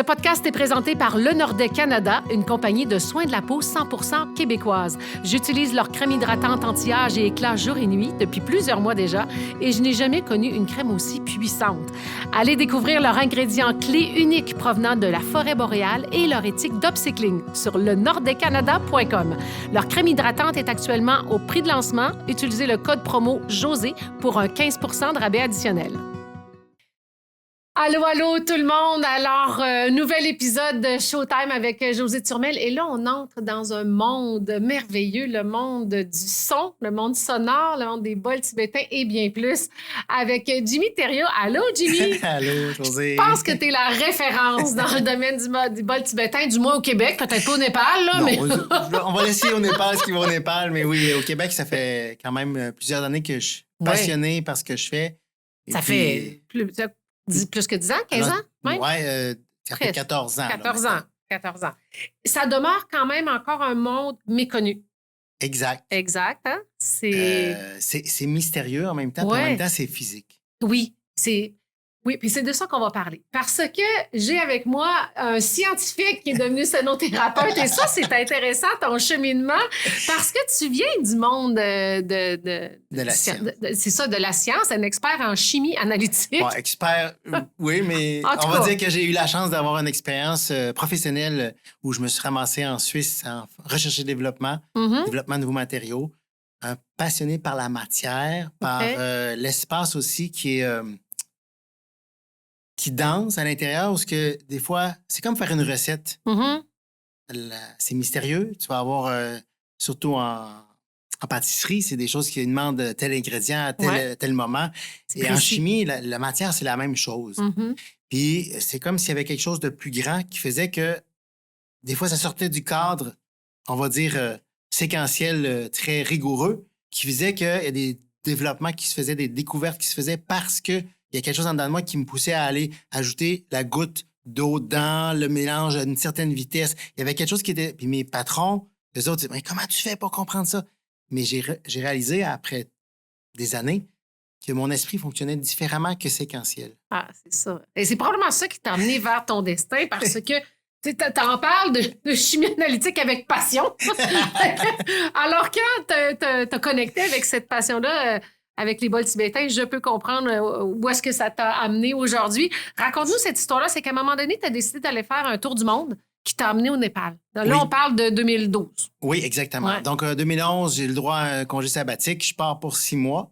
Ce podcast est présenté par Le Nordais Canada, une compagnie de soins de la peau 100% québécoise. J'utilise leur crème hydratante anti-âge et éclat jour et nuit depuis plusieurs mois déjà et je n'ai jamais connu une crème aussi puissante. Allez découvrir leurs ingrédients clés uniques provenant de la forêt boréale et leur éthique d'upcycling sur lenordaicanada.com. Leur crème hydratante est actuellement au prix de lancement. Utilisez le code promo JOSÉ pour un 15 % de rabais additionnel. Allô, allô tout le monde! Alors, nouvel épisode de Showtime avec Josée Turmel. Et là, on entre dans un monde merveilleux, le monde du son, le monde sonore, le monde des bols tibétains et bien plus, avec Jimmy Thériault. Allô, Jimmy! Allô, Josée! Je pense que tu es la référence dans le domaine du bol tibétain, du moins au Québec, peut-être pas au Népal, là, Non, mais... on va laisser au Népal ce qui va au Népal, mais oui, au Québec, ça fait quand même plusieurs années que je suis passionné par ce que je fais. Et ça puis, fait plus que 10 ans, 15 ans? Oui, ça fait 14 ans. 14 ans. 14 ans. Ça demeure quand même encore un monde méconnu. Exact. Exact, hein? C'est mystérieux en même temps, puis en même temps, c'est physique. Oui, Oui, puis c'est de ça qu'on va parler. Parce que j'ai avec moi un scientifique qui est devenu sonothérapeute. Et ça, c'est intéressant, ton cheminement, parce que tu viens du monde de la science. C'est ça, de la science, un expert en chimie analytique. Bon, expert, oui, mais on va dire que j'ai eu la chance d'avoir une expérience professionnelle où je me suis ramassé en Suisse en recherche et développement, développement de nouveaux matériaux, un passionné par la matière, par l'espace aussi qui danse à l'intérieur, parce que des fois, c'est comme faire une recette. C'est mystérieux. Tu vas avoir, surtout en pâtisserie, c'est des choses qui demandent tel ingrédient à tel moment. Et en chimie, la matière, c'est la même chose. Puis c'est comme s'il y avait quelque chose de plus grand qui faisait que des fois, ça sortait du cadre, on va dire, séquentiel très rigoureux, qui faisait qu'il y a des développements qui se faisaient, des découvertes qui se faisaient parce que il y a quelque chose en dedans de moi qui me poussait à aller ajouter la goutte d'eau dans le mélange à une certaine vitesse. Il y avait quelque chose qui était... Puis mes patrons, eux autres, disaient, mais comment tu fais pour comprendre ça? Mais j'ai réalisé, après des années, que mon esprit fonctionnait différemment que séquentiel. Ah, c'est ça. Et c'est probablement ça qui t'a amené vers ton destin, parce que tu en parles de chimie analytique avec passion. Alors, quand t'as connecté avec cette passion-là... avec les bols tibétains, je peux comprendre où est-ce que ça t'a amené aujourd'hui. Raconte-nous cette histoire-là. C'est qu'à un moment donné, tu as décidé d'aller faire un tour du monde qui t'a amené au Népal. Là, on parle de 2012. Oui, exactement. Ouais. Donc, 2011, j'ai le droit à un congé sabbatique. Je pars pour 6 mois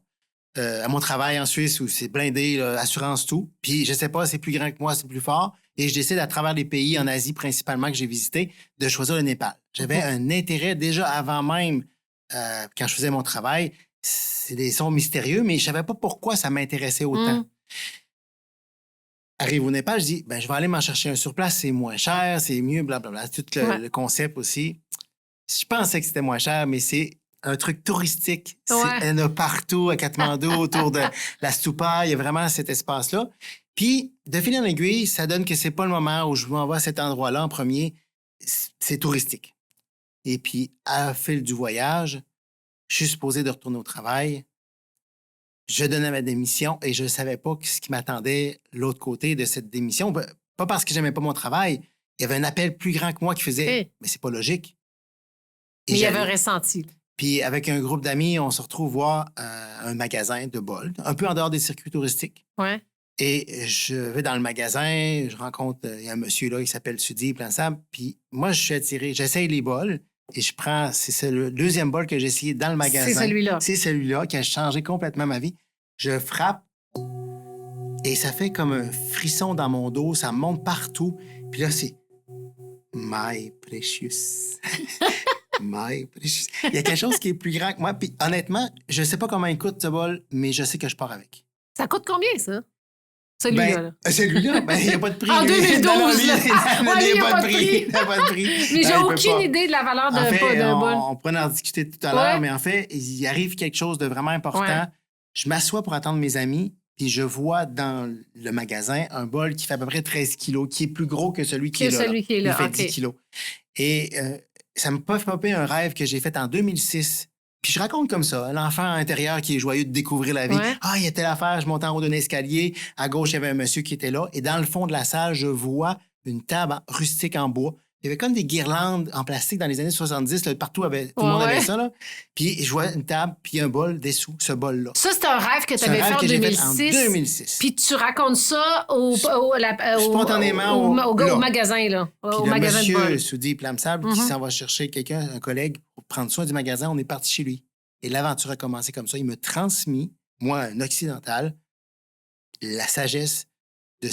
à mon travail en Suisse où c'est blindé, là, assurance, tout. Puis, je sais pas, c'est plus grand que moi, c'est plus fort. Et je décide, à travers les pays en Asie principalement que j'ai visités, de choisir le Népal. J'avais un intérêt déjà avant même, quand je faisais mon travail. C'est des sons mystérieux, mais je savais pas pourquoi ça m'intéressait autant. Arrive au Népal, je dis, je vais aller m'en chercher un sur place, c'est moins cher, c'est mieux, blablabla. Tout le concept aussi. Je pensais que c'était moins cher, mais c'est un truc touristique. Il y en a partout à Katmandou, autour de la Stupa, il y a vraiment cet espace-là. Puis, de fil en aiguille, ça donne que c'est pas le moment où je m'en vais à cet endroit-là en premier. C'est touristique. Et puis, à fil du voyage, je suis supposé de retourner au travail. Je donnais ma démission et je ne savais pas ce qui m'attendait l'autre côté de cette démission. Pas parce que j'aimais pas mon travail. Il y avait un appel plus grand que moi qui faisait « Mais c'est pas logique. » Mais il y avait un ressenti. Puis avec un groupe d'amis, on se retrouve voir un magasin de bols, un peu en dehors des circuits touristiques. Ouais. Et je vais dans le magasin, je rencontre, il y a un monsieur là, il s'appelle Sudi, plein ça. Puis moi, je suis attiré, j'essaye les bols. Et je prends, c'est le deuxième bol que j'ai essayé dans le magasin. C'est celui-là. C'est celui-là qui a changé complètement ma vie. Je frappe et ça fait comme un frisson dans mon dos, ça monte partout. Puis là, c'est My Precious. My Precious. Il y a quelque chose qui est plus grand que moi. Puis honnêtement, je sais pas comment il coûte ce bol, mais je sais que je pars avec. Ça coûte combien, ça? Celui-là. Celui-là, il n'y a pas de prix. En 2012, il n'y a pas de prix. Il n'y a pas de prix. Mais j'ai aucune idée de la valeur d'un bol. On pourrait en discuter tout à l'heure, mais en fait, il arrive quelque chose de vraiment important. Ouais. Je m'assois pour attendre mes amis, puis je vois dans le magasin un bol qui fait à peu près 13 kilos, qui est plus gros que celui qui est là. Il fait 10 kilos. Et ça me fait popper un rêve que j'ai fait en 2006. Puis je raconte comme ça, l'enfant intérieur qui est joyeux de découvrir la vie. Ouais. Ah, il y a telle affaire, je monte en haut d'un escalier. À gauche, il y avait un monsieur qui était là. Et dans le fond de la salle, je vois une table rustique en bois. Il y avait comme des guirlandes en plastique dans les années 70. Là, partout, tout le monde avait ça. Là. Puis je vois une table, puis un bol dessous, ce bol-là. Ça, c'est un rêve que tu avais fait en 2006. En 2006. Puis tu racontes ça spontanément au magasin, là. Puis au le magasin monsieur de bol. Soudi Plamsable qui s'en va chercher quelqu'un, un collègue, pour prendre soin du magasin, on est parti chez lui. Et l'aventure a commencé comme ça. Il me transmis, moi, un occidental, la sagesse de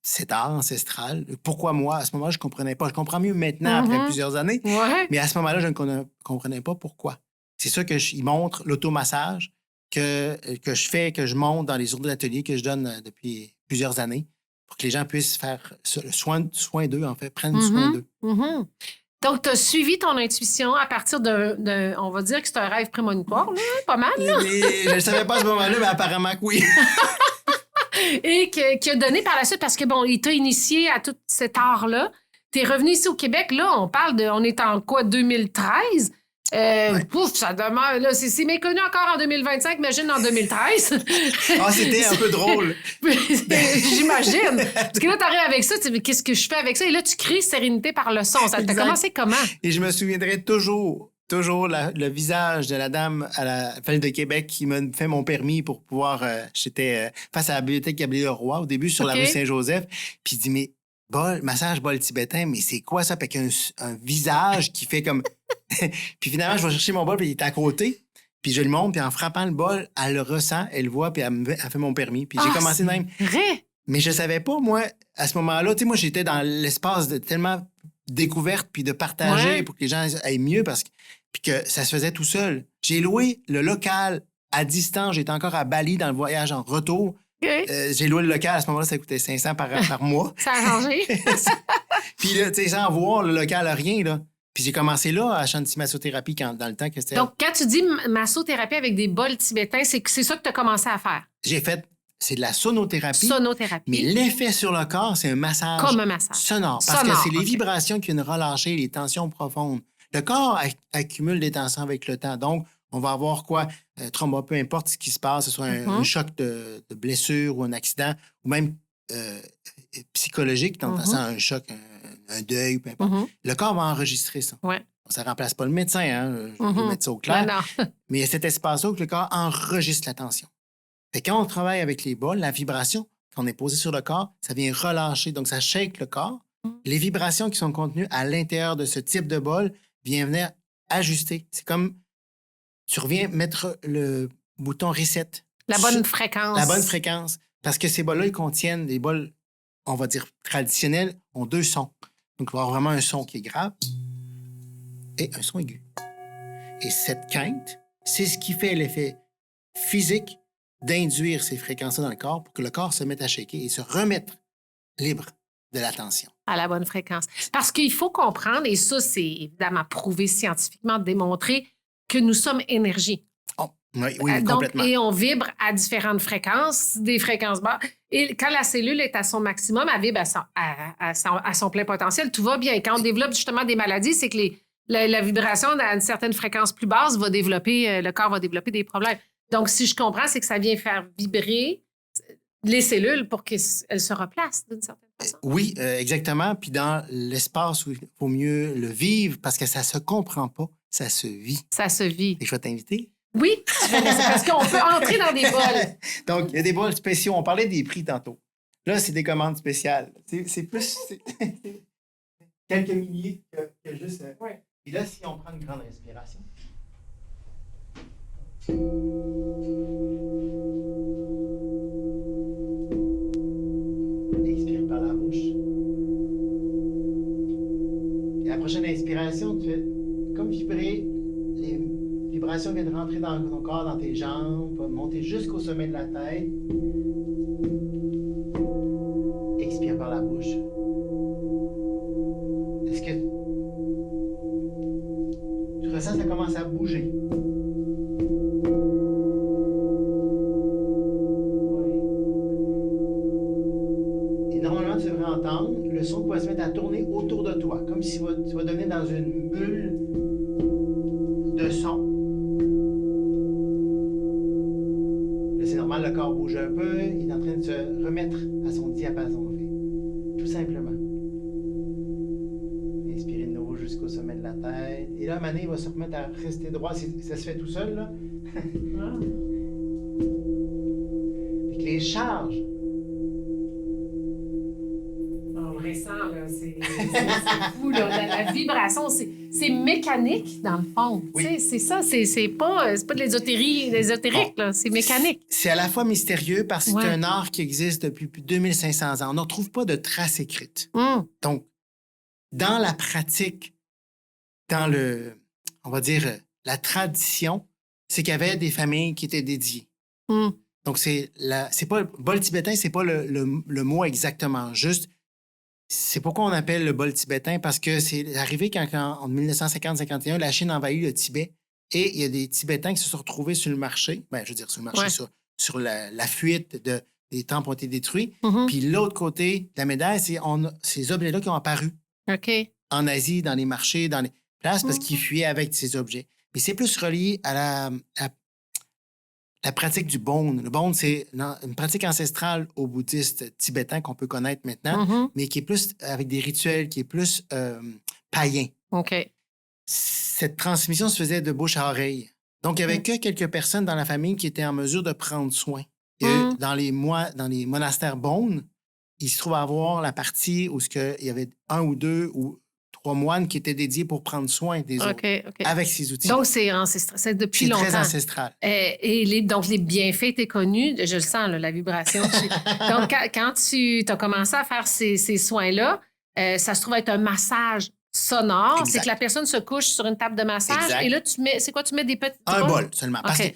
cet art ancestral. Pourquoi moi, à ce moment-là, je ne comprenais pas. Je comprends mieux maintenant, après plusieurs années. Ouais. Mais à ce moment-là, je ne comprenais pas pourquoi. C'est ça qu'il montre, l'automassage que je fais, que je monte dans les journées d'atelier que je donne depuis plusieurs années pour que les gens puissent faire soin d'eux, en fait, prennent soin d'eux. Donc, tu as suivi ton intuition à partir on va dire que c'est un rêve prémonitoire, là, pas mal. Là. Je ne savais pas à ce moment-là, mais apparemment que oui. Et qui a donné par la suite, parce que, bon, il t'a initié à tout cet art-là. Tu es revenu ici au Québec, là, on est en quoi, 2013? Pouf, ça demeure, là, c'est méconnu encore en 2025, imagine en 2013. C'était un peu drôle. J'imagine. Parce que là, t'arrives avec ça, tu dis, qu'est-ce que je fais avec ça? Et là, tu crées Sérénité par le son. Ça t'a commencé comment? Et je me souviendrai toujours le visage de la dame à la Ville de Québec qui m'a fait mon permis pour pouvoir... j'étais face à la bibliothèque Gabriel-Leroy au début sur la rue Saint-Joseph. Puis il dit, mais massage bol tibétain, mais c'est quoi ça? Avec un visage qui fait comme... Puis finalement, je vais chercher mon bol, puis il est à côté. Puis je le montre, puis en frappant le bol, elle le ressent, elle le voit, puis elle fait mon permis. Puis j'ai commencé de même. Vrai? Mais je savais pas, moi, à ce moment-là, tu sais, moi, j'étais dans l'espace de tellement découverte puis de partager pour que les gens aillent mieux puis que ça se faisait tout seul. J'ai loué le local à distance. J'étais encore à Bali dans le voyage en retour. J'ai loué le local. À ce moment-là, ça coûtait 500 par mois. Ça a changé. Puis là, tu sais, sans voir le local, rien, là. Puis j'ai commencé là à Shanti Massothérapie dans le temps que c'était... Donc, quand tu dis massothérapie avec des bols tibétains, c'est ça que tu as commencé à faire? J'ai fait... C'est de la sonothérapie. Sonothérapie. Mais l'effet sur le corps, c'est un massage. Comme un massage. Sonore. Parce que c'est les vibrations qui viennent relâcher les tensions profondes. Le corps accumule des tensions avec le temps. Donc, on va avoir quoi? Trauma, peu importe ce qui se passe, que ce soit un choc de blessure ou un accident, ou même psychologique, dans un choc, un deuil, peu importe. Le corps va enregistrer ça. Ouais. Ça ne remplace pas le médecin, hein? Je vais mettre ça au clair. Non. Mais il y a cet espace-là où le corps enregistre la tension. Fait que quand on travaille avec les bols, la vibration qu'on est posée sur le corps, ça vient relâcher. Donc, ça shake le corps. Les vibrations qui sont contenues à l'intérieur de ce type de bol viennent venir ajuster. C'est comme tu reviens mettre le bouton reset. La bonne fréquence. La bonne fréquence. Parce que ces bols-là, ils contiennent des bols, on va dire, traditionnels, ont 2 sons. Donc, il va y avoir vraiment un son qui est grave et un son aigu. Et cette quinte, c'est ce qui fait l'effet physique d'induire ces fréquences-là dans le corps pour que le corps se mette à shaker et se remettre libre de la tension. À la bonne fréquence. Parce qu'il faut comprendre, et ça, c'est évidemment prouvé scientifiquement, démontré, que nous sommes énergie. Oh, oui, donc, complètement. Et on vibre à différentes fréquences, des fréquences basses. Et quand la cellule est à son maximum, elle vibre à son plein potentiel, tout va bien. Et quand on développe justement des maladies, c'est que la vibration à une certaine fréquence plus basse va développer, le corps va développer des problèmes. Donc, si je comprends, c'est que ça vient faire vibrer les cellules pour qu'elles se replacent d'une certaine façon. Oui, exactement. Puis dans l'espace où il faut mieux le vivre, parce que ça se comprend pas, ça se vit. Ça se vit. Et je vais t'inviter. Oui, parce qu'on peut entrer dans des bols. Donc, il y a des bols spéciaux. On parlait des prix tantôt. Là, c'est des commandes spéciales. C'est plus... quelques milliers que juste... Ouais. Et là, si on prend une grande inspiration... Expire par la bouche. Et la prochaine inspiration, tu fais comme vibrer. Les vibrations viennent rentrer dans ton corps, dans tes jambes, monter jusqu'au sommet de la tête. Expire par la bouche. Est-ce que tu ressens que ça commence à bouger? Entendre le son qui va se mettre à tourner autour de toi, comme si tu vas devenir dans une bulle de son. Là, c'est normal, le corps bouge un peu, il est en train de se remettre à son diapason, tout simplement. tête. Et là, Mané va se remettre à rester droit. Ça se fait tout seul, là. Fait que les charges. On le ressent, là. C'est fou, là. La vibration, c'est mécanique, dans le fond. Oui. Tu sais, c'est ça. C'est pas de l'ésotérique, là. C'est mécanique. C'est à la fois mystérieux parce que c'est un art qui existe depuis plus de 2500 ans. On ne retrouve pas de traces écrites. Donc, dans la pratique, dans on va dire, la tradition, c'est qu'il y avait des familles qui étaient dédiées. Donc, c'est pas le bol tibétain, c'est pas le mot exactement juste. C'est pourquoi on appelle le bol tibétain, parce que c'est arrivé quand en 1950-51, la Chine envahit le Tibet et il y a des Tibétains qui se sont retrouvés sur le marché, je veux dire sur le marché, sur la fuite des temples ont été détruits. Puis l'autre côté de la médaille, c'est ces objets-là qui ont apparu en Asie, dans les marchés, dans les places, parce qu'ils fuyaient avec ces objets. Mais c'est plus relié à la pratique du Bon. Le Bon, c'est une pratique ancestrale aux bouddhistes tibétains qu'on peut connaître maintenant, mais qui est plus avec des rituels, qui est plus païen. Cette transmission se faisait de bouche à oreille. Donc, il n'y avait que quelques personnes dans la famille qui étaient en mesure de prendre soin. Dans les monastères Bon, il se trouve à avoir la partie où il y avait 1 ou 2 ou 3 moines qui étaient dédiés pour prendre soin des autres avec ces outils. Donc, c'est ancestral. C'est depuis longtemps. C'est très ancestral. Donc, les bienfaits étaient connus. Je le sens, là, la vibration. Donc, quand tu as commencé à faire ces soins-là, ça se trouve être un massage sonore. Exact. C'est que la personne se couche sur une table de massage. Exact. Et là, tu mets des petits un bol seulement. Parce que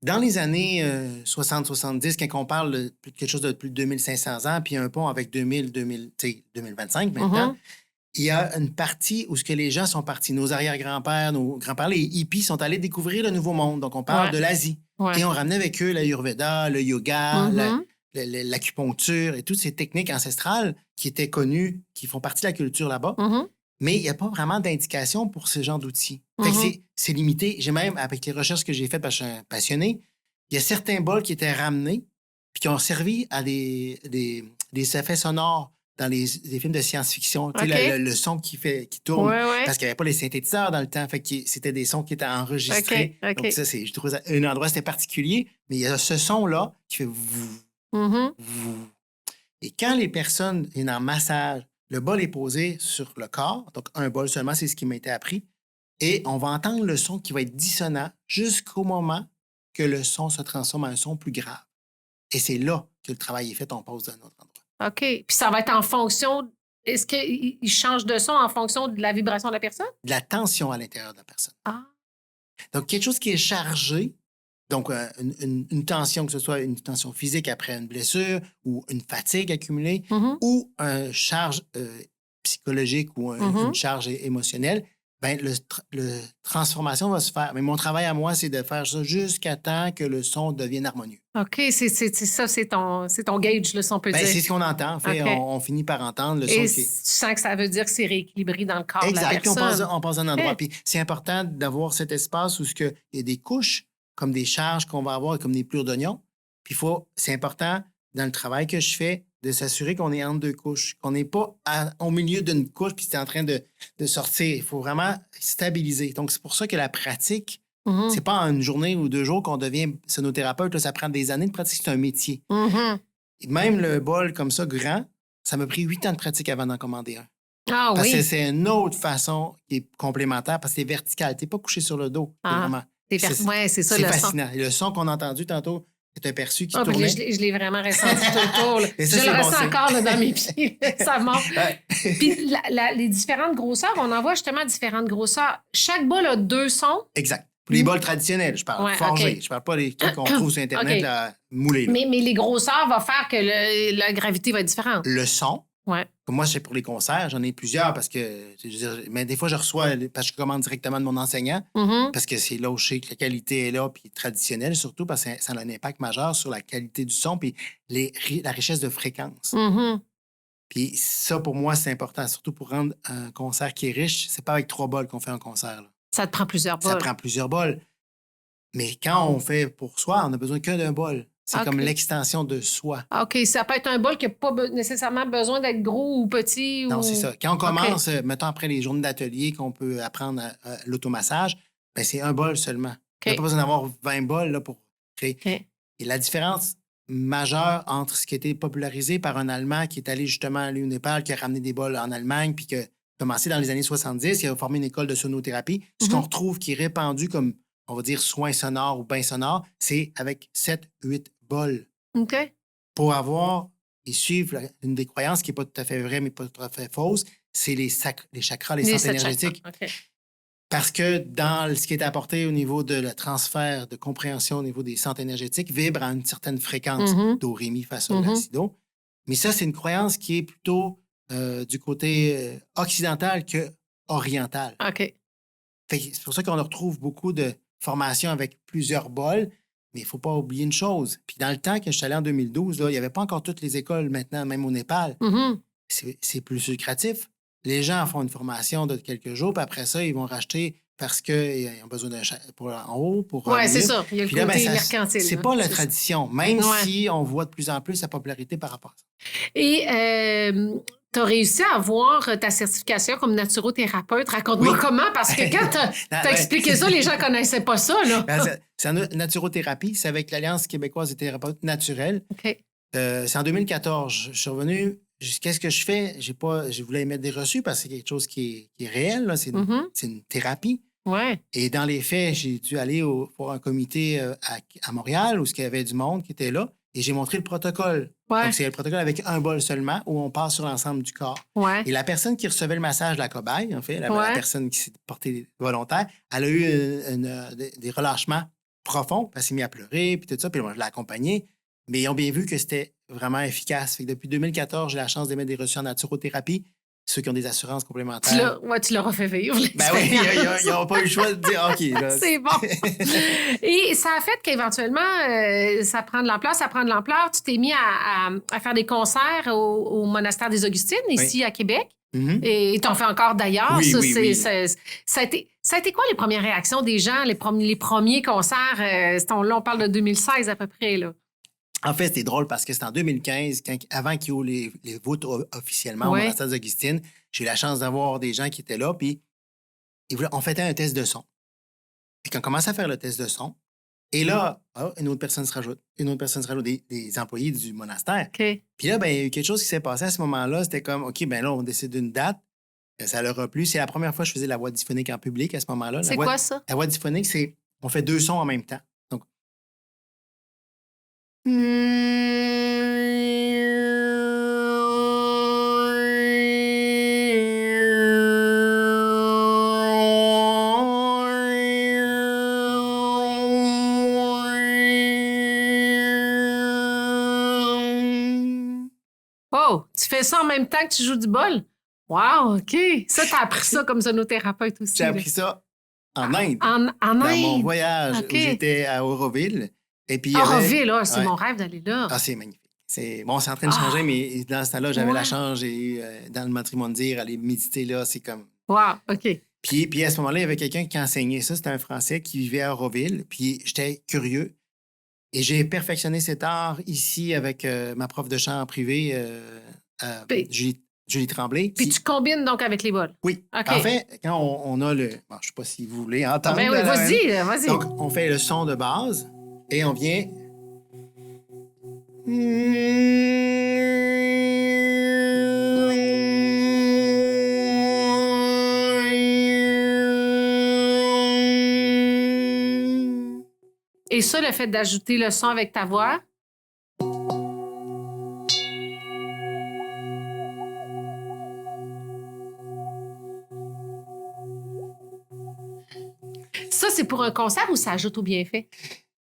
dans les années 60-70, quand on parle de quelque chose de plus de 2500 ans, puis un pont avec 2025 maintenant, il y a une partie où les gens sont partis. Nos arrière-grands-pères, nos grands-pères, les hippies sont allés découvrir le Nouveau Monde. Donc, on parle de l'Asie. Et on ramenait avec eux l'Ayurveda, le yoga, l'acupuncture et toutes ces techniques ancestrales qui étaient connues, qui font partie de la culture là-bas. Mais il n'y a pas vraiment d'indication pour ce genre d'outils. C'est limité. J'ai même, avec les recherches que j'ai faites, parce que je suis un passionné, il y a certains bols qui étaient ramenés puis qui ont servi à des effets sonores dans les films de science-fiction. Tu sais, le son qui tourne, parce qu'il n'y avait pas les synthétiseurs dans le temps. Fait que c'était des sons qui étaient enregistrés. Donc ça, je trouve un endroit, c'était particulier. Mais il y a ce son-là qui fait vous. Et quand les personnes viennent en massage, le bol est posé sur le corps, donc un bol seulement, c'est ce qui m'a été appris. Et on va entendre le son qui va être dissonant jusqu'au moment que le son se transforme en un son plus grave. Et c'est là que le travail est fait, on passe d'un autre endroit. OK. Puis ça va être en fonction... Est-ce qu'il change de son en fonction de la vibration de la personne? De la tension à l'intérieur de la personne. Ah. Donc, quelque chose qui est chargé, donc une tension, que ce soit une tension physique après une blessure ou une fatigue accumulée ou une charge psychologique ou une charge émotionnelle, bien, la transformation va se faire. Mais mon travail à moi, c'est de faire ça jusqu'à temps que le son devienne harmonieux. OK, c'est ton gauge, là, si on peut dire. C'est ce qu'on entend. En fait, on finit par entendre le son. Et tu sens que ça veut dire que c'est rééquilibré dans le corps de la personne. Exact, on passe à un endroit. Puis c'est important d'avoir cet espace où il y a des couches, comme des charges qu'on va avoir, comme des plures d'oignons. Puis c'est important, dans le travail que je fais, de s'assurer qu'on est entre 2 couches, qu'on n'est pas au milieu d'une couche puis c'est en train de sortir. Il faut vraiment stabiliser. Donc, c'est pour ça que la pratique, c'est pas en une journée ou 2 jours qu'on devient sonothérapeute. Là, ça prend des années de pratique. C'est un métier. Et même le bol comme ça, grand, ça m'a pris 8 ans de pratique avant d'en commander un. Ah parce oui? que c'est une autre façon qui est complémentaire parce que c'est vertical. Tu n'es pas couché sur le dos. Vraiment. C'est ça, c'est le fascinant. son. Et le son qu'on a entendu tantôt, c'est un perçu qui Puis tournait. je l'ai vraiment ressenti tout le tour. Là. Ça, je le ressens signe. encore là, dans mes pieds. Ça monte. Puis les différentes grosseurs, on en voit justement différentes grosseurs. Chaque bol a 2 sons. Exact. Pour les bols traditionnels, je parle. Forgés. Je parle pas des trucs qu'on trouve sur Internet là, moulés. Là. Mais les grosseurs vont faire que la gravité va être différente. Le son. Ouais. Moi, c'est pour les concerts. J'en ai plusieurs parce que... Mais des fois, je reçois... Parce que je commande directement de mon enseignant. Parce que c'est là où je sais que la qualité est là, puis traditionnelle surtout, parce que ça a un impact majeur sur la qualité du son, puis la richesse de fréquence. Puis ça, pour moi, c'est important. Surtout pour rendre un concert qui est riche, c'est pas avec 3 bols qu'on fait un concert. Là. Ça te prend plusieurs bols. Ça prend plusieurs bols. Mais quand on fait pour soi, on n'a besoin que d'un bol. C'est comme l'extension de soi. OK, ça peut être un bol qui n'a pas nécessairement besoin d'être gros ou petit. Non, c'est ça. Quand on commence, OK. mettons après les journées d'atelier qu'on peut apprendre l'automassage, ben c'est un bol seulement. Il n'y a pas besoin d'avoir 20 bols là, pour créer. OK. Et la différence majeure entre ce qui a été popularisé par un Allemand qui est allé justement aller au Népal, qui a ramené des bols en Allemagne, puis qui a commencé dans les années 70, il a formé une école de sonothérapie. Ce qu'on retrouve qui est répandu comme, on va dire, soins sonores ou bains sonores, c'est avec 7-8 bols. OK. Pour avoir et suivre une des croyances qui n'est pas tout à fait vraie, mais pas tout à fait fausse, c'est les chakras, les centres énergétiques. Okay. Parce que dans ce qui est apporté au niveau de le transfert de compréhension au niveau des centres énergétiques, vibre à une certaine fréquence, do, ré, mi, fa, sol, la, si, do. Mais ça, c'est une croyance qui est plutôt du côté occidental que oriental. OK. C'est pour ça qu'on retrouve beaucoup de formations avec plusieurs bols, mais il ne faut pas oublier une chose. Puis dans le temps que je suis allé en 2012, là, il n'y avait pas encore toutes les écoles maintenant, même au Népal. C'est plus lucratif. Les gens font une formation de quelques jours, puis après ça, ils vont racheter parce qu'ils ont besoin d'un pour en haut, pour oui, c'est ça. Il y a le côté mercantile. C'est pas la tradition, même si on voit de plus en plus sa popularité par rapport à ça. Et tu as réussi à avoir ta certification comme naturothérapeute. Raconte-moi comment, parce que quand tu as expliqué ça, les gens ne connaissaient pas ça. C'est en naturothérapie, c'est avec l'Alliance québécoise des thérapeutes naturels. OK. C'est en 2014. Je suis revenu. Qu'est-ce que je fais? Je voulais émettre des reçus parce que c'est quelque chose qui est réel. Là. C'est une thérapie. Ouais. Et dans les faits, j'ai dû aller pour un comité à Montréal où il y avait du monde qui était là et j'ai montré le protocole. Ouais. Donc, c'est le protocole avec un bol seulement où on passe sur l'ensemble du corps. Ouais. Et la personne qui recevait le massage de la cobaye, en fait, la personne qui s'est portée volontaire, elle a eu des relâchements profonds. Elle s'est mise à pleurer, puis tout ça. Puis moi, je l'ai accompagnée. Mais ils ont bien vu que c'était vraiment efficace. Fait que depuis 2014, j'ai la chance d'émettre des reçus en naturothérapie. Ceux qui ont des assurances complémentaires. Tu leur as fait vivre. Ben oui, ils n'ont pas eu le choix de dire OK. Là. C'est bon. Et ça a fait qu'éventuellement, ça prend de l'ampleur. Tu t'es mis à faire des concerts au monastère des Augustines, ici à Québec. Et t'en fais encore d'ailleurs. Oui. Ça a été quoi les premières réactions des gens, les premiers concerts? Là, on parle de 2016 à peu près. Là. En fait, c'était drôle parce que c'était en 2015, avant qu'ils ouvrent les voûtes officiellement au monastère des Augustines. J'ai eu la chance d'avoir des gens qui étaient là, puis on faisait un test de son. Et quand on commence à faire le test de son, et là, une autre personne se rajoute, des employés du monastère. Okay. Puis là, il y a eu quelque chose qui s'est passé à ce moment-là. C'était comme, OK, là, on décide d'une date. Ça leur a plu. C'est la première fois que je faisais la voix diphonique en public à ce moment-là. C'est quoi ça? La voix diphonique, c'est on fait 2 sons en même temps. Donc, Oh, tu fais ça en même temps que tu joues du bol? Wow, OK. Ça, tu as appris ça comme sonothérapeute aussi. J'ai appris ça en Inde. En Dans Inde? mon voyage où j'étais à Auroville. Auroville, c'est mon rêve d'aller là. Ah, c'est magnifique. C'est en train de changer, mais dans ce temps-là, j'avais la chance, dans le Matrimondir, aller méditer là, c'est comme... Wow, OK. Puis à ce moment-là, il y avait quelqu'un qui enseignait ça, c'était un Français qui vivait à Auroville, puis j'étais curieux. Et j'ai perfectionné cet art ici avec ma prof de chant en privé, Julie Tremblay. Puis tu combines donc avec les bols? Oui. Okay. En fait, quand on a le... Bon, je ne sais pas si vous voulez entendre. Ben oui, vas-y. Donc, on fait le son de base et on vient... Et ça, le fait d'ajouter le son avec ta voix? Ça, c'est pour un concert ou ça ajoute au bienfait?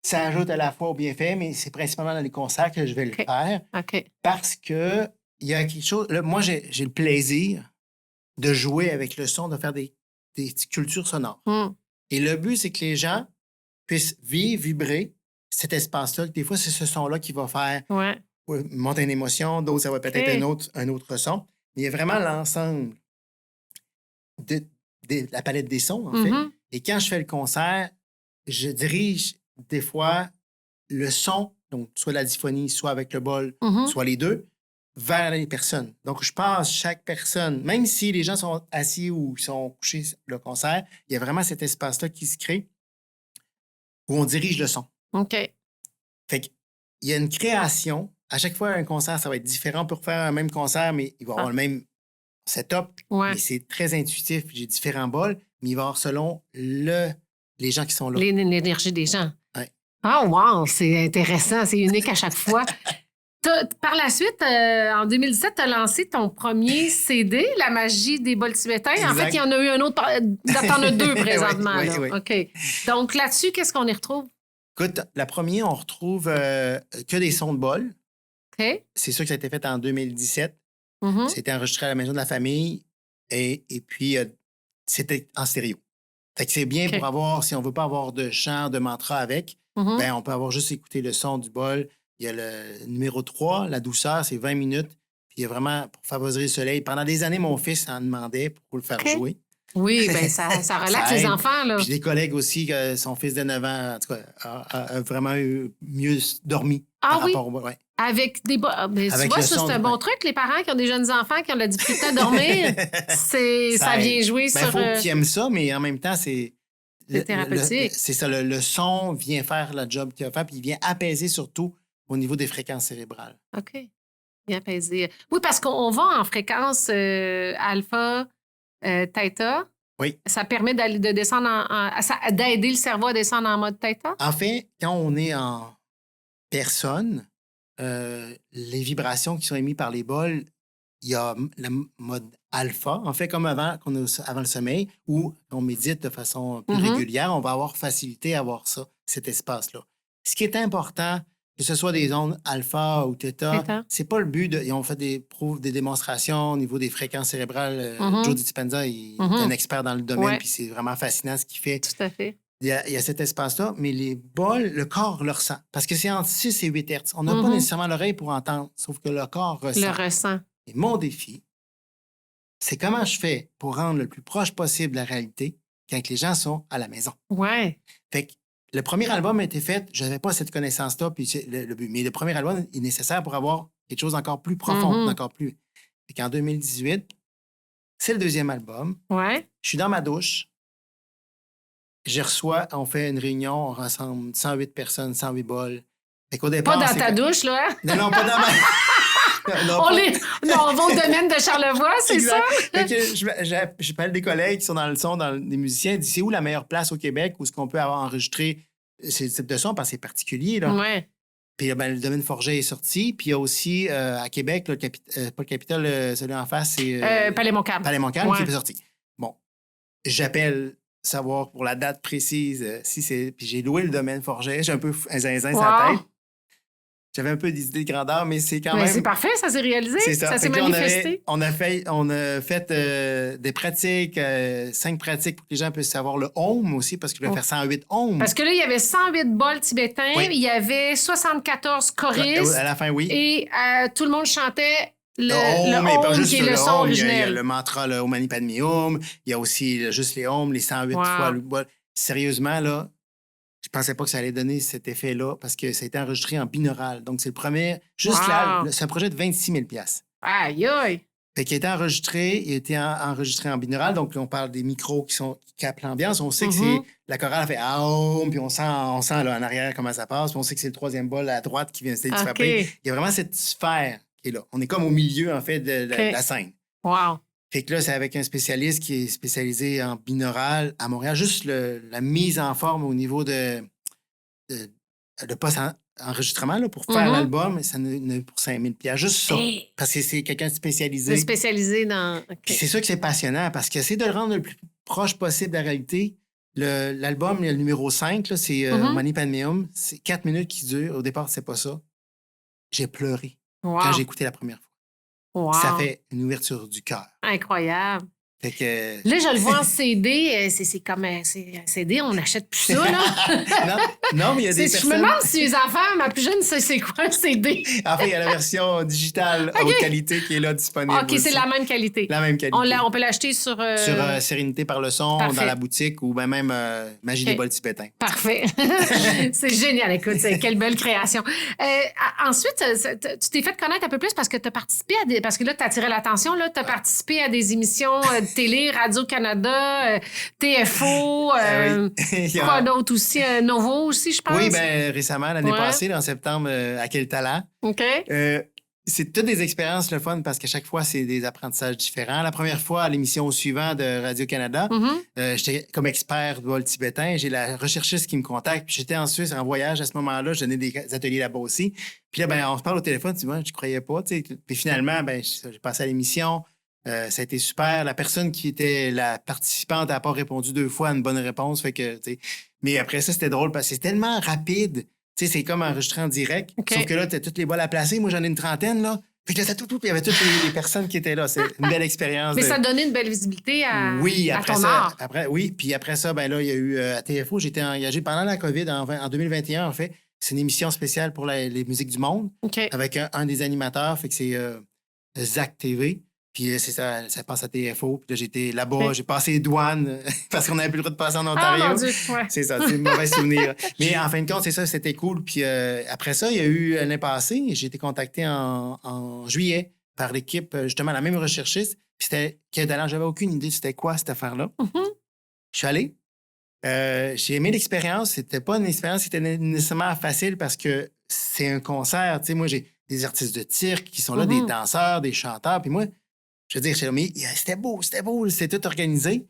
Ça ajoute à la fois au bienfait, mais c'est principalement dans les concerts que je vais le faire. OK. Parce que il y a quelque chose... Là, moi, j'ai le plaisir de jouer avec le son, de faire des cultures sonores. Et le but, c'est que les gens puissent vibrer cet espace-là. Des fois, c'est ce son-là qui va faire monter une émotion, d'autres, ça va peut-être un autre son. Mais il y a vraiment l'ensemble de la palette des sons, en fait. Et quand je fais le concert, je dirige des fois le son donc soit la diphonie, soit avec le bol, Mhm. soit les deux, vers les personnes. Donc, je passe chaque personne, même si les gens sont assis ou sont couchés le concert, il y a vraiment cet espace-là qui se crée où on dirige le son. OK. Fait qu'il y a une création. À chaque fois, un concert, ça va être différent. On peut refaire un même concert, mais il va avoir le même setup. Ouais. Mais c'est très intuitif. J'ai différents bols, mais il va y avoir selon les gens qui sont là. L'énergie des gens. Ouais. Ah, wow! C'est intéressant. C'est unique à chaque fois. Par la suite, en 2017, tu as lancé ton premier CD, La magie des bols tibétains. En Exact. fait, il y en a eu un autre. T'en as deux présentement. Oui, là. oui. OK. Donc, là-dessus, qu'est-ce qu'on y retrouve? Écoute, la première, on retrouve que des sons de bol. OK. C'est sûr que ça a été fait en 2017. Mhm. C'était enregistré à la maison de la famille et puis c'était en stéréo. Fait que c'est bien OK. pour avoir, si on veut pas avoir de chant, de mantra avec, Mhm. ben on peut avoir juste écouté le son du bol. Il y a le numéro 3, la douceur, c'est 20 minutes. Puis il y a vraiment pour favoriser le soleil. Pendant des années, mon fils en demandait pour le faire OK. jouer. Oui, bien, ça relaxe Ça les aide. enfants, là. Puis des collègues aussi, son fils de 9 ans, en tout cas, a vraiment mieux dormi Ah par oui? rapport au... Ouais. Avec des mais tu Avec vois, le ça, son c'est un du- bon ouais. truc. Les parents qui ont des jeunes enfants qui ont de la difficulté à dormir, ça Ça vient aide. jouer Ben, sur... faut qu'ils aiment ça, mais en même temps, c'est... C'est thérapeutique. C'est ça, le son vient faire la job qu'il a fait, puis il vient apaiser surtout au niveau des fréquences cérébrales. OK. Bien apaisé. Oui, parce qu'on va en fréquence alpha, theta. Oui. Ça permet de descendre d'aider le cerveau à descendre en mode theta. En fait, quand on est en personne, les vibrations qui sont émises par les bols, il y a le mode alpha, en fait, comme avant le sommeil, où on médite de façon plus Mhm. régulière, on va avoir facilité à avoir ça, cet espace-là. Ce qui est important, que ce soit des ondes alpha ou Theta. theta, c'est pas le but de... Ils ont fait des démonstrations au niveau des fréquences cérébrales. Mhm. Joe Dispenza, il Mhm. est un expert dans le domaine, Ouais. puis c'est vraiment fascinant ce qu'il fait. Tout à fait. Il y a cet espace-là, mais les bols, le corps le ressent. Parce que c'est entre 6 et 8 Hertz. On n'a pas Mhm. nécessairement l'oreille pour entendre, sauf que le corps ressent. Le ressent. Et mon défi, c'est comment je fais pour rendre le plus proche possible la réalité quand les gens sont à la maison. Ouais. Fait que le premier album a été fait, je n'avais pas cette connaissance-là, puis c'est le but. Mais le premier album est nécessaire pour avoir quelque chose d'encore plus profond, Mhm. d'encore plus. Fait qu'en 2018, c'est le deuxième album. Ouais. Je suis dans ma douche. On fait une réunion, on rassemble 108 personnes, 108 bols. Fait qu'au départ, Pas dans ta douche, là. Hein? Non, pas dans ma... Non, On, pas- non, on va au domaine de Charlevoix, c'est ça? Exact. Fait que je parle des collègues qui sont dans le son, des musiciens, dis c'est où la meilleure place au Québec où est-ce qu'on peut avoir enregistré ce type de son parce que c'est particulier. Là. Ouais. Puis ben, le domaine Forget est sorti. Puis il y a aussi à Québec, là, pas le Capitole, celui en face, c'est Palais-Montcalm. Palais-Montcalm Ouais. qui est sorti. Bon, j'appelle savoir pour la date précise si c'est. Puis j'ai loué le domaine Forget. J'ai un peu un zinzin sur la Wow. tête. J'avais un peu des idées de grandeur, mais c'est quand Mais même. c'est parfait, ça s'est réalisé. C'est ça. Ça s'est Fait que là, manifesté. on a fait des pratiques, 5 pratiques pour que les gens puissent savoir le home aussi, parce que je vais faire 108 ohms. Parce que là, il y avait 108 bols tibétains, Oui. il y avait 74 choristes À la fin, oui. et tout le monde chantait le Om, mais pas Om, juste qui est le le son Om, il y a originel. le mantra, le Om Mani Padme Hum. Il y a aussi juste les Om, les 108 Wow. fois le bol. Sérieusement, là, je pensais pas que ça allait donner cet effet-là parce que ça a été enregistré en binaural. Donc, c'est le premier. Juste Wow. là, c'est un projet de 26 000 $. Aïe, aïe. Fait qu'il a été enregistré, il a été enregistré en binaural. Donc, là, on parle des micros qui captent l'ambiance. On sait que c'est la chorale fait Aum, puis on sent là, en arrière comment ça passe. Puis on sait que c'est le troisième bol à droite qui vient de se OK. frapper. Il y a vraiment cette sphère qui est là. On est comme au milieu, en fait, de la scène. Wow. Fait que là, c'est avec un spécialiste qui est spécialisé en binaural à Montréal. Juste la mise en forme au niveau de post-enregistrement là, pour faire l'album, ça en a pour 5 000 $. Juste ça. Hey. Parce que c'est quelqu'un de spécialisé. C'est spécialisé dans... OK. Puis c'est ça que c'est passionnant parce que c'est de le rendre le plus proche possible de la réalité. L'album, le numéro 5, là, c'est Mani Padme Hum. C'est 4 minutes qui durent. Au départ, c'est pas ça. J'ai pleuré Wow. quand j'ai écouté la première fois. Wow. Ça fait une ouverture du cœur. Incroyable. Fait que... Là, je le vois en CD. C'est comme c'est un CD, on n'achète plus ça, là. non, mais il y a des personnes... Je me demande si les enfants, ma plus jeune, c'est quoi un CD? En fait, il y a la version digitale haute qualité qui est là disponible. OK, c'est la même qualité. La même qualité. On peut l'acheter sur... Sur Sérénité par le son, Parfait. Dans la boutique ou ben même Magie des bols tibétains. Parfait. C'est génial, écoute, quelle belle création. Ensuite, tu t'es fait connaître un peu plus parce que tu as participé à des... Parce que là, tu attirais l'attention, là, tu as participé à des émissions de télé, Radio-Canada, TFO, quoi d'autre aussi? Novo aussi, je pense. Oui, bien récemment, l'année passée, en septembre, à Quel Talent. OK. C'est toutes des expériences le fun parce qu'à chaque fois, c'est des apprentissages différents. La première fois, à l'émission suivante de Radio-Canada, j'étais comme expert de bol tibétain. J'ai la recherchiste qui me contacte. Puis j'étais en Suisse en voyage à ce moment-là. Je donnais des ateliers là-bas aussi. Puis là, ben, on se parle au téléphone. Tu vois, je croyais pas. T'sais. Puis finalement, ben, j'ai passé à l'émission. Ça a été super. La personne qui était la participante n'a pas répondu 2 fois à une bonne réponse. Fait que, mais après ça, c'était drôle parce que c'est tellement rapide. Tu sais, c'est comme enregistré en direct. Okay. Sauf que là, tu as toutes les bols à placer. Moi, j'en ai une trentaine, là. Fait que là, il y avait toutes les personnes qui étaient là. C'est une belle expérience. Mais ça donnait une belle visibilité à ton art. Oui, puis après ça, ben là, il y a eu à TFO, j'ai été engagé pendant la COVID en 2021, en fait. C'est une émission spéciale pour les musiques du monde. Okay. Avec un des animateurs. Fait que c'est Zach TV. Puis c'est ça passe à TFO. Puis là, j'étais là-bas, j'ai passé les douanes parce qu'on n'avait plus le droit de passer en Ontario. Ah, mon Dieu, ouais. C'est ça, c'est un mauvais souvenir. Mais en fin de compte, c'est ça, c'était cool. Puis après ça, il y a eu l'année passée, j'ai été contacté en juillet par l'équipe, justement, la même recherchiste. Puis c'était Quel Talent, j'avais aucune idée de c'était quoi cette affaire-là. Je suis allé. J'ai aimé l'expérience. C'était pas une expérience qui était nécessairement facile parce que c'est un concert. Tu sais, moi, j'ai des artistes de cirque qui sont là, des danseurs, des chanteurs. Puis moi, je veux dire, mais c'était beau, c'était tout organisé.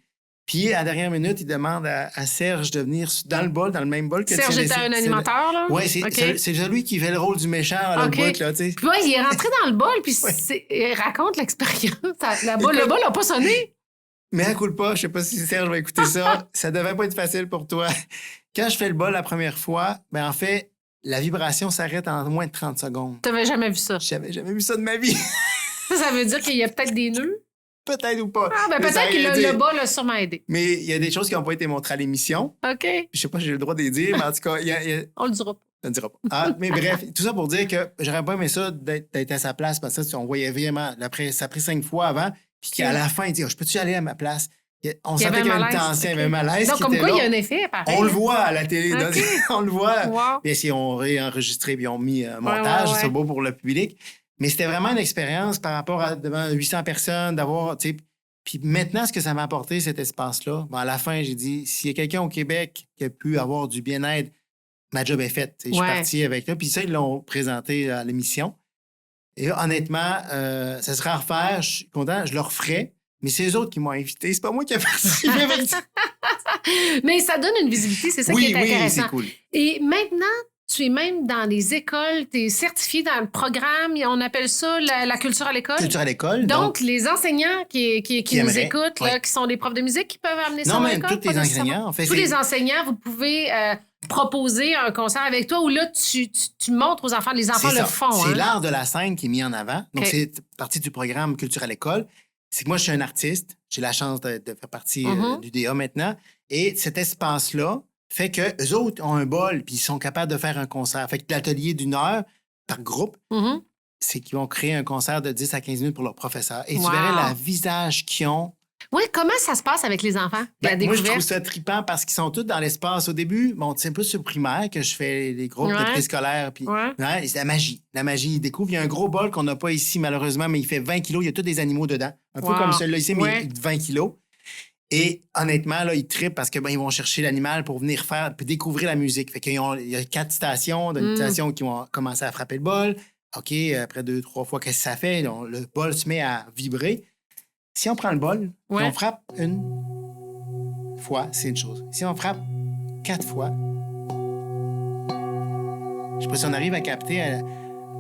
Puis, à la dernière minute, il demande à Serge de venir dans le même bol que Serge était un animateur, là? Oui, c'est celui qui fait le rôle du méchant à l'autre bout, là, tu sais. Puis, ouais, il est rentré dans le bol, puis il raconte l'expérience. Le bol n'a pas sonné. Mais à coup de pas, je sais pas si Serge va écouter ça. Ça devait pas être facile pour toi. Quand je fais le bol la première fois, ben en fait, la vibration s'arrête en moins de 30 secondes. T'avais jamais vu ça? J'avais jamais vu ça de ma vie. Ça veut dire qu'il y a peut-être des nœuds? Peut-être ou pas. Ah, ben peut-être que le bas l'a sûrement aidé. Mais il y a des choses qui n'ont pas été montrées à l'émission. OK. Je sais pas si j'ai le droit de les dire, mais en tout cas, On le dira pas. On le dira pas. Ah, mais bref, tout ça pour dire que j'aurais pas aimé ça d'être à sa place parce que on voyait vraiment, ça a pris 5 fois avant, puis qu'à la fin, il dit je peux-tu aller à ma place? On sentait qu'il y avait une tension, il y avait un malaise. Donc, comme quoi, il y a un effet, pareil. On le voit à la télé. Okay. On le voit. Wow. Bien, si on réenregistré puis on mis un montage, c'est beau pour le public. Mais c'était vraiment une expérience par rapport à devant 800 personnes, d'avoir, tu sais. Puis maintenant, ce que ça m'a apporté, cet espace-là, à la fin, j'ai dit, s'il y a quelqu'un au Québec qui a pu avoir du bien-être, ma job est faite. Je suis parti avec ça. Puis ça, ils l'ont présenté à l'émission. Et là, honnêtement, ça serait à refaire. Je suis content, je le referais. Mais c'est eux autres qui m'ont invité. C'est pas moi qui ai participé avec ça. Mais ça donne une visibilité, c'est ça qui est intéressant. Oui, c'est cool. Et maintenant, tu es même dans les écoles, tu es certifié dans le programme, on appelle ça la culture à l'école. Culture à l'école. Donc, les enseignants qui nous écoutent, là, qui sont des profs de musique, qui peuvent amener ça à l'école. Non, mais tous les enseignants. En fait, tous les enseignants, vous pouvez proposer un concert avec toi où là, tu montres aux enfants, les enfants le font. C'est l'art de la scène qui est mis en avant. Donc, c'est partie du programme Culture à l'école. C'est que moi, je suis un artiste. J'ai la chance de faire partie du DA maintenant. Et cet espace-là fait qu'eux autres ont un bol puis ils sont capables de faire un concert. Fait que l'atelier d'1 heure par groupe, c'est qu'ils vont créer un concert de 10 à 15 minutes pour leurs professeurs. Et tu verrais le visage qu'ils ont. Oui, comment ça se passe avec les enfants? Moi, je trouve ça trippant parce qu'ils sont tous dans l'espace. Au début, c'est un peu sur le primaire que je fais les groupes de préscolaire. Puis, c'est la magie. La magie, ils découvrent. Il y a un gros bol qu'on n'a pas ici, malheureusement, mais il fait 20 kilos. Il y a tous des animaux dedans. Un peu comme celui-là ici, mais 20 kilos. Et honnêtement, là, ils trippent parce que ils vont chercher l'animal pour venir faire puis découvrir la musique. Fait qu'il y a 4 stations, stations qui vont commencer à frapper le bol. OK, après 2-3 fois, qu'est-ce que ça fait? Donc, le bol se met à vibrer. Si on prend le bol, et on frappe 1 fois, c'est une chose. Si on frappe 4 fois, je sais pas si on arrive à capter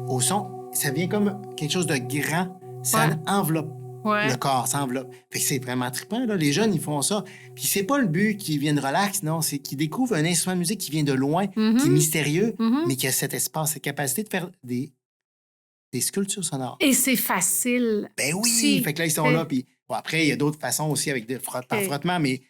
au son, ça vient comme quelque chose de grand. Ça enveloppe le corps, ça enveloppe. Fait que c'est vraiment trippant, là. Les jeunes, ils font ça. Puis c'est pas le but qu'ils viennent relax, non. C'est qu'ils découvrent un instrument de musique qui vient de loin, qui est mystérieux, mais qui a cet espace, cette capacité de faire des sculptures sonores. Et c'est facile. Ben oui! Fait que là, ils sont là, puis Bon, après, il y a d'autres façons aussi avec par frottement, mais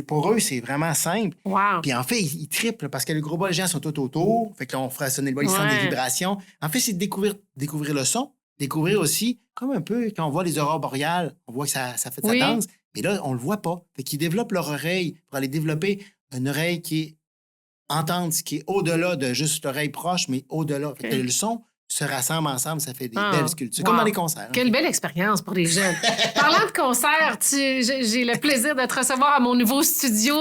pour eux, c'est vraiment simple. Wow. Puis en fait, ils triplent parce que le gros bas, les gens sont tout autour. Fait que là, on fera sonner le bas, ils sentent des vibrations. En fait, c'est de découvrir le son, découvrir aussi, comme un peu quand on voit les aurores boréales, on voit que ça fait de sa danse, mais là, on le voit pas. Fait qu'ils développent leur oreille pour aller développer une oreille qui est entendre ce qui est au-delà de juste l'oreille proche, mais au-delà. Fait que le son se rassemble ensemble, ça fait des belles sculptures. Comme dans les concerts. Quelle belle expérience pour les jeunes. Parlant de concerts, j'ai le plaisir de te recevoir à mon nouveau studio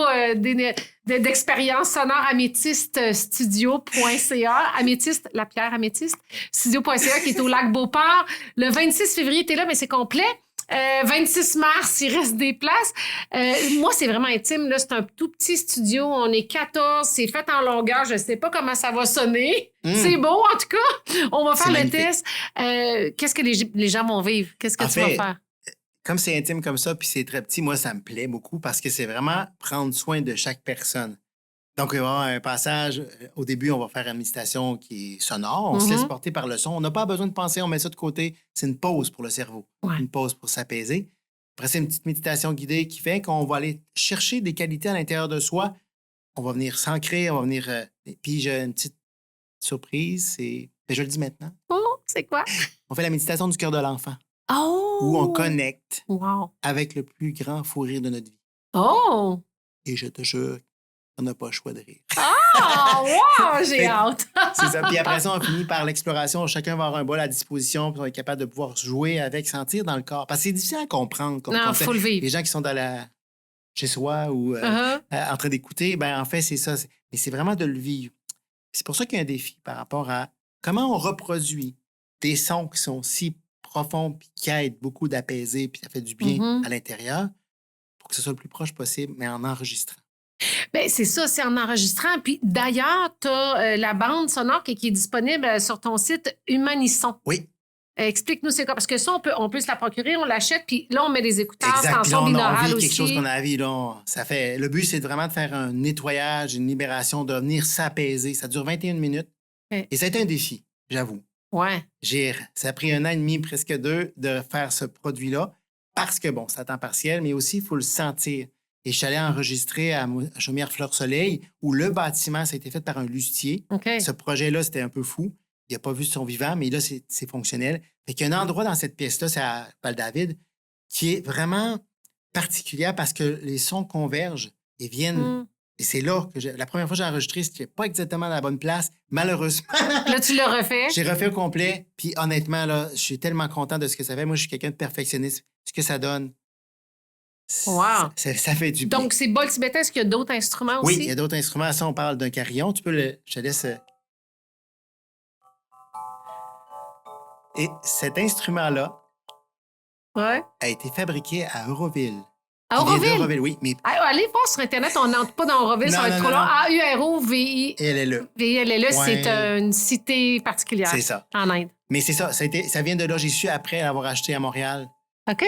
d'expérience sonore améthyste-studio.ca. Améthyste, la pierre améthyste. Studio.ca qui est au lac Beauport. Le 26 février, tu es là, mais c'est complet. 26 mars, il reste des places. Moi, c'est vraiment intime. Là, c'est un tout petit studio. On est 14. C'est fait en longueur. Je ne sais pas comment ça va sonner. C'est beau, en tout cas. On va faire le test. Qu'est-ce que les gens vont vivre? Qu'est-ce que tu vas faire? Comme c'est intime comme ça, puis c'est très petit, moi, ça me plaît beaucoup parce que c'est vraiment prendre soin de chaque personne. Donc, il va y avoir un passage. Au début, on va faire une méditation qui est sonore. On se laisse porter par le son. On n'a pas besoin de penser, on met ça de côté. C'est une pause pour le cerveau, une pause pour s'apaiser. Après, c'est une petite méditation guidée qui fait qu'on va aller chercher des qualités à l'intérieur de soi. On va venir s'ancrer, on va venir... Puis, j'ai une petite surprise, c'est... Je le dis maintenant. Oh, c'est quoi? On fait la méditation du cœur de l'enfant. Oh! Où on connecte avec le plus grand fou rire de notre vie. Oh! Et je te jure, on n'a pas le choix de rire. Ah! Wow! J'ai hâte! C'est ça. Puis après ça, on finit par l'exploration. Chacun va avoir un bol à disposition, puis on est capable de pouvoir jouer avec, sentir dans le corps. Parce que c'est difficile à comprendre. Comme non, il faut le vivre. Les gens qui sont chez soi ou en train d'écouter, ben en fait, c'est ça. Mais c'est vraiment de le vivre. C'est pour ça qu'il y a un défi par rapport à comment on reproduit des sons qui sont si profonds puis qui aident beaucoup d'apaiser puis ça fait du bien à l'intérieur pour que ce soit le plus proche possible, mais en enregistrant. Bien, c'est ça, c'est en enregistrant. Puis d'ailleurs, tu as la bande sonore qui est disponible sur ton site Humanisson. Oui. Explique-nous c'est quoi. Parce que ça, on peut se la procurer, on l'achète, puis là, on met des écouteurs sans son binaural aussi. Quelque chose qu'on a à vivre. Le but, c'est vraiment de faire un nettoyage, une libération, de venir s'apaiser. Ça dure 21 minutes. Et ça a été un défi, j'avoue. Ouais. Ça a pris 1 an et demi, presque 2, de faire ce produit-là. Parce que, bon, c'est à temps partiel, mais aussi, il faut le sentir. Et je suis allé enregistrer à Chaumière-Fleur-Soleil, où le bâtiment, ça a été fait par un lustier. Okay. Ce projet-là, c'était un peu fou. Il n'a pas vu son vivant, mais là, c'est fonctionnel. Fait qu'il y a un endroit dans cette pièce-là, c'est à Val-David, qui est vraiment particulier parce que les sons convergent et viennent. Et c'est là que la première fois que j'ai enregistré, c'était pas exactement à la bonne place, malheureusement. Là, tu l'as refait? J'ai refait au complet. Puis honnêtement, là, je suis tellement content de ce que ça fait. Moi, je suis quelqu'un de perfectionniste. Ce que ça donne, wow. Ça fait du bien. Donc, c'est bol tibétain. Est-ce qu'il y a d'autres instruments aussi? Oui, il y a d'autres instruments. Ça, on parle d'un carillon. Je te laisse... Et cet instrument-là a été fabriqué à Euroville. À Euroville? Euroville, oui. Mais... Allez voir sur Internet, on n'entre pas dans Euroville, ça va être trop long. A-U-R-O-V-I. V-I-L-L-E. C'est une cité particulière. C'est ça. En Inde. Mais c'est ça. Ça vient de là. J'y suis après l'avoir acheté à Montréal. OK.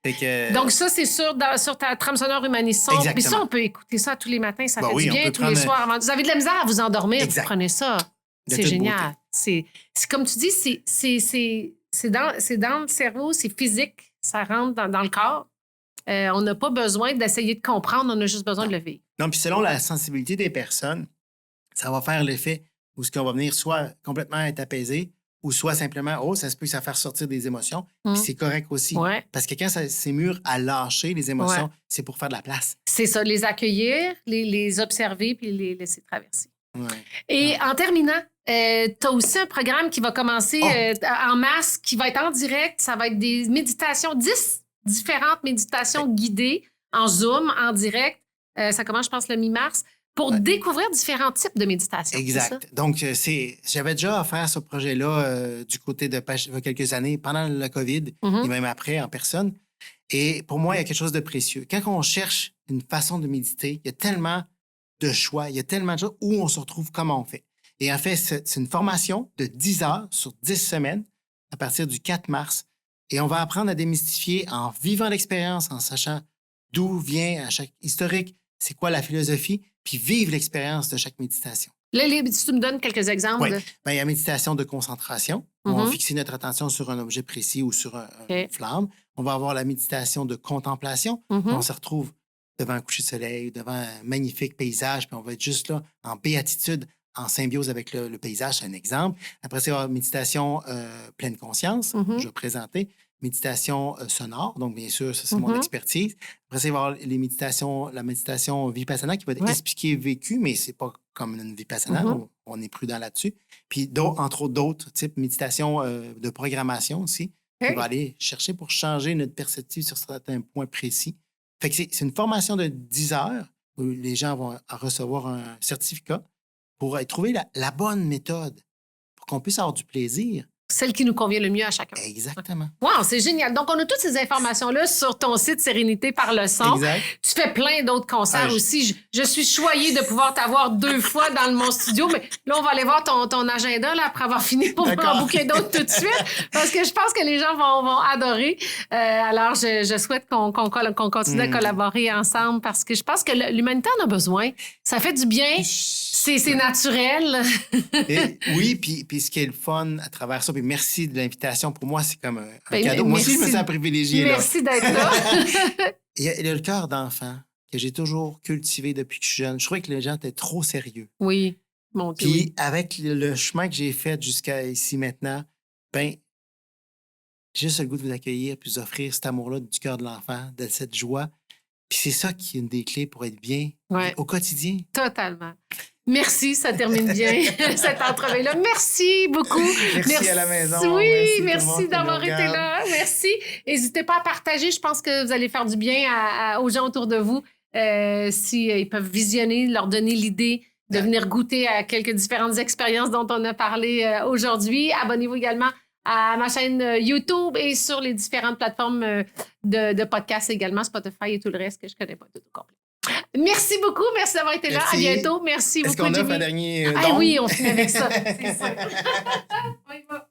Que... Donc, ça, c'est sur ta trame sonore Humanisson. Exactement. Puis ça, on peut écouter ça tous les matins. Ça fait du bien tous les soirs. Avant... Vous avez de la misère à vous endormir, vous prenez ça. C'est génial. C'est comme tu dis, c'est dans le cerveau, c'est physique. Ça rentre dans le corps. On n'a pas besoin d'essayer de comprendre, on a juste besoin de le vivre. Non, puis selon la sensibilité des personnes, ça va faire l'effet où ce qu'on va venir soit complètement être apaisé ou soit simplement, ça se peut que ça fasse sortir des émotions. Puis c'est correct aussi. Ouais. Parce que quand c'est mûr à lâcher les émotions, c'est pour faire de la place. C'est ça, les accueillir, les observer puis les laisser traverser. Ouais. Et en terminant, tu as aussi un programme qui va commencer en mars, qui va être en direct. Ça va être des méditations, 10 différentes méditations guidées en Zoom, en direct. Ça commence, je pense, le mi-mars, pour découvrir différents types de méditation. Exact. Donc, j'avais déjà offert ce projet-là du côté de il y a quelques années, pendant la COVID, et même après, en personne. Et pour moi, il y a quelque chose de précieux. Quand on cherche une façon de méditer, il y a tellement de choix, il y a tellement de choses où on se retrouve, comment on fait. Et en fait, c'est une formation de 10 heures sur 10 semaines à partir du 4 mars. Et on va apprendre à démystifier en vivant l'expérience, en sachant d'où vient à chaque historique, c'est quoi la philosophie, puis vivre l'expérience de chaque méditation. Là, tu me donnes quelques exemples? Oui. Il y a méditation de concentration. On va fixer notre attention sur un objet précis ou sur une flamme. On va avoir la méditation de contemplation. On se retrouve devant un coucher de soleil, devant un magnifique paysage, puis on va être juste là, en béatitude, en symbiose avec le paysage, c'est un exemple. Après, c'est la méditation pleine conscience, que je vais présenter. Méditation sonore, donc bien sûr, ça, c'est mon expertise. Après, c'est la méditation vipassana qui va être expliquée, vécue, mais c'est pas comme une vipassana, on est prudent là-dessus. Puis, entre autres, d'autres types, méditation de programmation aussi, qui va aller chercher pour changer notre perspective sur certains points précis. Fait que c'est une formation de 10 heures où les gens vont recevoir un certificat pour trouver la bonne méthode pour qu'on puisse avoir du plaisir. Celle qui nous convient le mieux à chacun. Exactement. Wow, c'est génial. Donc, on a toutes ces informations-là sur ton site Sérénité par le son. Exact. Tu fais plein d'autres concerts aussi. Je suis choyée de pouvoir t'avoir 2 fois dans mon studio, mais là, on va aller voir ton agenda là, après avoir fini pour en booker d'autres tout de suite, parce que je pense que les gens vont adorer. Alors, je souhaite qu'on continue à collaborer ensemble, parce que je pense que l'humanité en a besoin. Ça fait du bien. C'est naturel. Oui, puis ce qui est le fun à travers ça, puis merci de l'invitation. Pour moi, c'est comme un cadeau. Moi aussi, je me sens privilégié. Merci d'être là. Il y a le cœur d'enfant que j'ai toujours cultivé depuis que je suis jeune. Je trouvais que les gens étaient trop sérieux. Oui, mon Dieu. Puis avec le chemin que j'ai fait jusqu'à ici maintenant, j'ai juste le goût de vous accueillir puis vous offrir cet amour-là du cœur de l'enfant, de cette joie. Puis c'est ça qui est une des clés pour être bien au quotidien. Totalement. Merci, ça termine bien cette entrevue-là. Merci beaucoup. Merci à la maison. Oui, merci d'avoir été là. Merci. N'hésitez pas à partager. Je pense que vous allez faire du bien aux gens autour de vous. S'ils peuvent visionner, leur donner l'idée de venir goûter à quelques différentes expériences dont on a parlé aujourd'hui. Abonnez-vous également à ma chaîne YouTube et sur les différentes plateformes de podcasts également, Spotify et tout le reste que je ne connais pas tout au complet. Merci beaucoup. Merci d'avoir été là. À bientôt. Merci beaucoup, Jimmy. Est-ce qu'on offre un dernier don? Oui, on finit avec ça. C'est ça. On y va.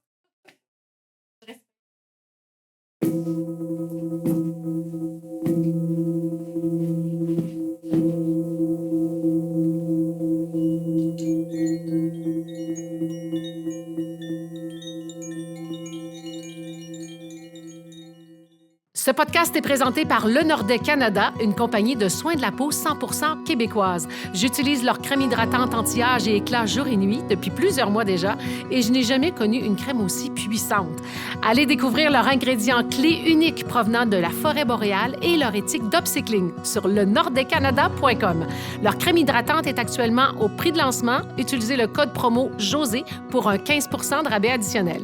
Ce podcast est présenté par Le Nordais Canada, une compagnie de soins de la peau 100% québécoise. J'utilise leur crème hydratante anti-âge et éclat jour et nuit depuis plusieurs mois déjà et je n'ai jamais connu une crème aussi puissante. Allez découvrir leurs ingrédients clés uniques provenant de la forêt boréale et leur éthique d'upcycling sur lenordaicanada.com. Leur crème hydratante est actuellement au prix de lancement. Utilisez le code promo JOSÉ pour un 15% de rabais additionnel.